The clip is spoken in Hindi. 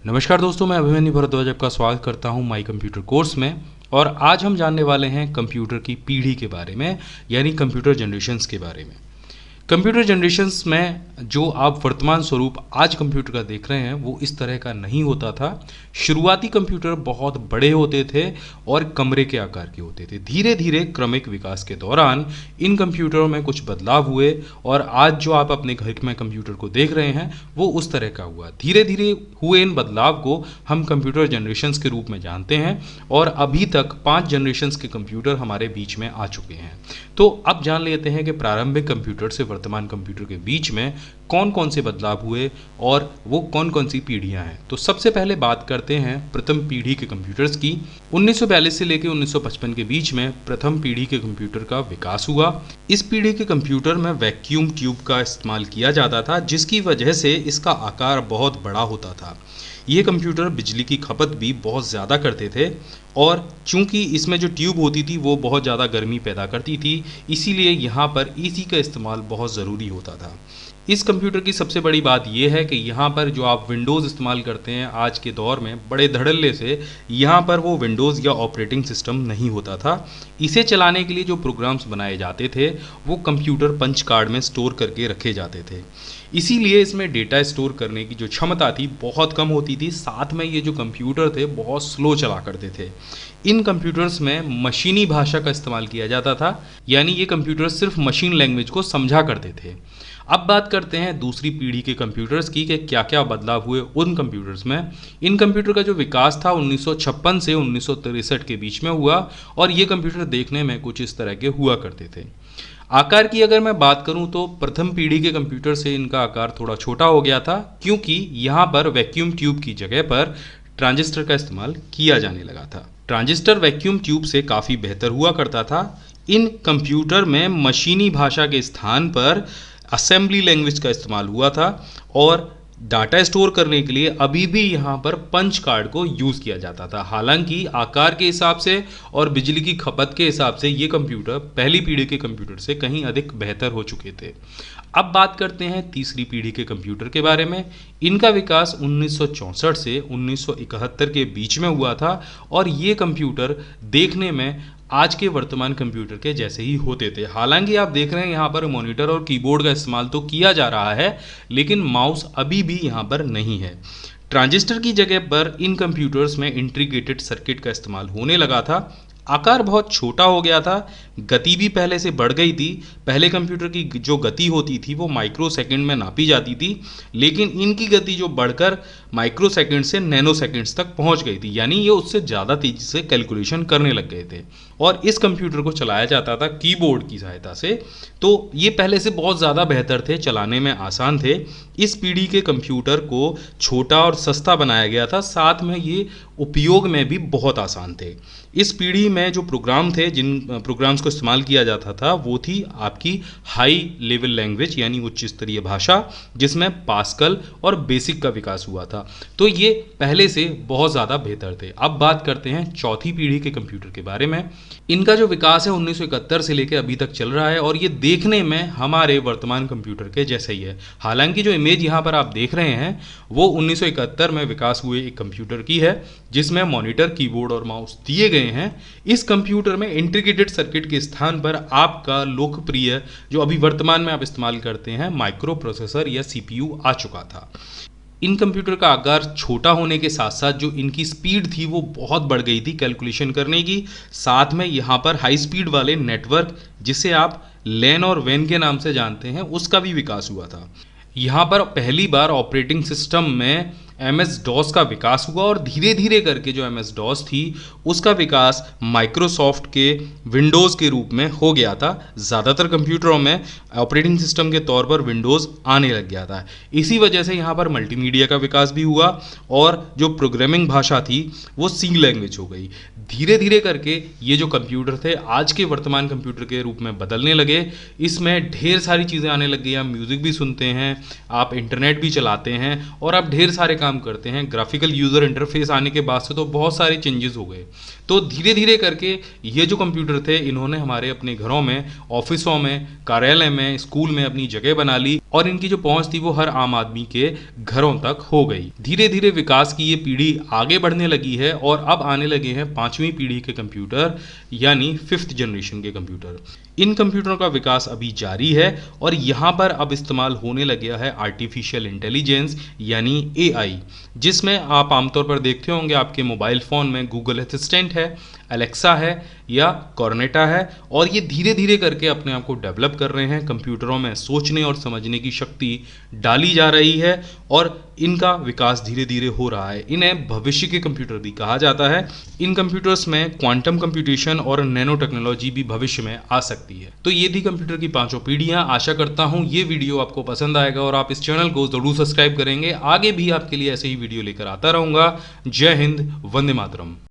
नमस्कार दोस्तों, मैं अभिमन्यु भरद्वाज आपका स्वागत करता हूं माई कंप्यूटर कोर्स में। और आज हम जानने वाले हैं कंप्यूटर की पीढ़ी के बारे में, यानी कंप्यूटर जनरेशन्स के बारे में। कंप्यूटर जनरेशन्स में जो आप वर्तमान स्वरूप आज कंप्यूटर का देख रहे हैं वो इस तरह का नहीं होता था। शुरुआती कंप्यूटर बहुत बड़े होते थे और कमरे के आकार के होते थे। धीरे धीरे क्रमिक विकास के दौरान इन कंप्यूटरों में कुछ बदलाव हुए और आज जो आप अपने घर में कंप्यूटर को देख रहे हैं वो उस तरह का हुआ। धीरे धीरे हुए इन बदलाव को हम कंप्यूटर जनरेशन्स के रूप में जानते हैं और अभी तक 5 जनरेशन्स के कंप्यूटर हमारे बीच में आ चुके हैं। तो अब जान लेते हैं कि प्रारंभिक कंप्यूटर से वर्तमान कंप्यूटर के बीच में कौन कौन से बदलाव हुए और वो कौन कौन सी पीढ़ियां हैं। तो सबसे पहले बात करते हैं प्रथम पीढ़ी के कंप्यूटर्स की। 1942 से लेकर 1955 के बीच में प्रथम पीढ़ी के कंप्यूटर का विकास हुआ। इस पीढ़ी के कंप्यूटर में वैक्यूम ट्यूब का इस्तेमाल किया जाता था, जिसकी वजह से इसका आकार बहुत बड़ा होता था। ये कंप्यूटर बिजली की खपत भी बहुत ज़्यादा करते थे और चूंकि इसमें जो ट्यूब होती थी वो बहुत ज़्यादा गर्मी पैदा करती थी, इसीलिए यहाँ पर एसी का इस्तेमाल बहुत ज़रूरी होता था। इस कंप्यूटर की सबसे बड़ी बात यह है कि यहाँ पर जो आप विंडोज़ इस्तेमाल करते हैं आज के दौर में बड़े धड़ल्ले से, यहाँ पर वो विंडोज़ या ऑपरेटिंग सिस्टम नहीं होता था। इसे चलाने के लिए जो प्रोग्राम्स बनाए जाते थे वो कंप्यूटर पंच कार्ड में स्टोर करके रखे जाते थे। इसीलिए इसमें डेटा स्टोर करने की जो क्षमता थी बहुत कम होती थी। साथ में ये जो कंप्यूटर थे बहुत स्लो चला करते थे। इन कंप्यूटर्स में मशीनी भाषा का इस्तेमाल किया जाता था, यानी ये कंप्यूटर सिर्फ मशीन लैंग्वेज को समझा करते थे। अब बात करते हैं दूसरी पीढ़ी के कंप्यूटर्स की कि क्या क्या बदलाव हुए उन कंप्यूटर्स में। इन कंप्यूटर का जो विकास था 1956 से 1963 के बीच में हुआ और ये कंप्यूटर देखने में कुछ इस तरह के हुआ करते थे। आकार की अगर मैं बात करूं तो प्रथम पीढ़ी के कंप्यूटर से इनका आकार थोड़ा छोटा हो गया था, क्योंकि यहाँ पर वैक्यूम ट्यूब की जगह पर ट्रांजिस्टर का इस्तेमाल किया जाने लगा था। ट्रांजिस्टर वैक्यूम ट्यूब से काफ़ी बेहतर हुआ करता था। इन कंप्यूटर में मशीनी भाषा के स्थान पर असेंबली लैंग्वेज का इस्तेमाल हुआ था और डाटा स्टोर करने के लिए अभी भी यहाँ पर पंच कार्ड को यूज़ किया जाता था। हालांकि आकार के हिसाब से और बिजली की खपत के हिसाब से ये कंप्यूटर पहली पीढ़ी के कंप्यूटर से कहीं अधिक बेहतर हो चुके थे। अब बात करते हैं तीसरी पीढ़ी के कंप्यूटर के बारे में। इनका विकास 1964 से 1971 के बीच में हुआ था और ये कंप्यूटर देखने में आज के वर्तमान कंप्यूटर के जैसे ही होते थे। हालांकि आप देख रहे हैं यहाँ पर मॉनिटर और कीबोर्ड का इस्तेमाल तो किया जा रहा है, लेकिन माउस अभी भी यहाँ पर नहीं है। ट्रांजिस्टर की जगह पर इन कंप्यूटर्स में इंटीग्रेटेड सर्किट का इस्तेमाल होने लगा था। आकार बहुत छोटा हो गया था, गति भी पहले से बढ़ गई थी। पहले कंप्यूटर की जो गति होती थी वो माइक्रो सेकंड में नापी जाती थी, लेकिन इनकी गति जो बढ़कर माइक्रो सेकंड से नैनो सेकंड्स तक पहुंच गई थी, यानी ये उससे ज़्यादा तेज़ी से कैलकुलेशन करने लग गए थे। और इस कंप्यूटर को चलाया जाता था कीबोर्ड की सहायता से, तो ये पहले से बहुत ज़्यादा बेहतर थे, चलाने में आसान थे। इस पीढ़ी के कंप्यूटर को छोटा और सस्ता बनाया गया था, साथ में ये उपयोग में भी बहुत आसान थे। इस पीढ़ी में जो प्रोग्राम थे, जिन प्रोग्राम्स को इस्तेमाल किया जाता था वो थी आपकी हाई लेवल लैंग्वेज, यानी उच्च स्तरीय भाषा, जिसमें पास्कल और बेसिक का विकास हुआ था। तो ये पहले से बहुत ज़्यादा बेहतर थे। अब बात करते हैं चौथी पीढ़ी के कंप्यूटर के बारे में। इनका जो विकास है 1971 से लेकर अभी तक चल रहा है और ये देखने में हमारे वर्तमान कंप्यूटर के जैसे ही है। हालांकि जो इमेज यहाँ पर आप देख रहे हैं वो 1971 में विकास हुए एक कंप्यूटर की है, जिसमें मॉनिटर, कीबोर्ड और माउस दिए गए हैं। इस कंप्यूटर में इंटीग्रेटेड सर्किट के स्थान पर आपका लोकप्रिय जो अभी वर्तमान में आप इस्तेमाल करते हैं माइक्रो प्रोसेसर या सीपीयू आ चुका था। इन कंप्यूटर का आकार छोटा होने के साथ साथ जो इनकी स्पीड थी वो बहुत बढ़ गई थी कैलकुलेशन करने की। साथ में यहाँ पर हाई स्पीड वाले नेटवर्क, जिसे आप लैन और वैन के नाम से जानते हैं, उसका भी विकास हुआ था। यहाँ पर पहली बार ऑपरेटिंग सिस्टम में MS-DOS का विकास हुआ और धीरे धीरे करके जो MS-DOS थी उसका विकास माइक्रोसॉफ्ट के विंडोज़ के रूप में हो गया था। ज़्यादातर कंप्यूटरों में ऑपरेटिंग सिस्टम के तौर पर विंडोज़ आने लग गया था। इसी वजह से यहाँ पर मल्टीमीडिया का विकास भी हुआ और जो प्रोग्रामिंग भाषा थी वो सी लैंग्वेज हो गई। धीरे धीरे करके ये जो कंप्यूटर थे आज के वर्तमान कंप्यूटर के रूप में बदलने लगे। इसमें ढेर सारी चीज़ें आने लग गई। आप म्यूज़िक भी सुनते हैं, आप इंटरनेट भी चलाते हैं और आप ढेर सारे काम करते हैं। ग्राफिकल यूज़र इंटरफेस आने के बाद से तो बहुत सारे चेंजेस हो गए। तो धीरे धीरे करके ये जो कंप्यूटर थे इन्होंने हमारे अपने घरों में, ऑफिसों में, कार्यालय में, स्कूल में अपनी जगह बना ली और इनकी जो पहुंच थी वो हर आम आदमी के घरों तक हो गई। धीरे धीरे विकास की ये पीढ़ी आगे बढ़ने लगी है और अब आने लगे हैं 5वीं पीढ़ी के कंप्यूटर, यानी 5th जनरेशन के कंप्यूटर। इन कंप्यूटरों का विकास अभी जारी है और यहाँ पर अब इस्तेमाल होने लग गया है आर्टिफिशियल इंटेलिजेंस यानी एआई, जिसमें आप आमतौर पर देखते होंगे आपके मोबाइल फ़ोन में गूगल असिस्टेंट है, एलेक्सा है या कॉर्नेटा है, और ये धीरे धीरे करके अपने आप को डेवलप कर रहे हैं। कंप्यूटरों में सोचने और समझने की शक्ति डाली जा रही है और इनका विकास धीरे धीरे हो रहा है। इन्हें भविष्य के कंप्यूटर भी कहा जाता है। इन कंप्यूटर्स में क्वांटम कंप्यूटेशन और नैनो टेक्नोलॉजी भी भविष्य में आ सकती है। तो ये थी कंप्यूटर की 5 पीढ़ियां। आशा करता हूं ये वीडियो आपको पसंद आएगा और आप इस चैनल को जरूर सब्सक्राइब करेंगे। आगे भी आपके लिए ऐसे ही वीडियो लेकर आता रहूंगा। जय हिंद, वंदे मातरम।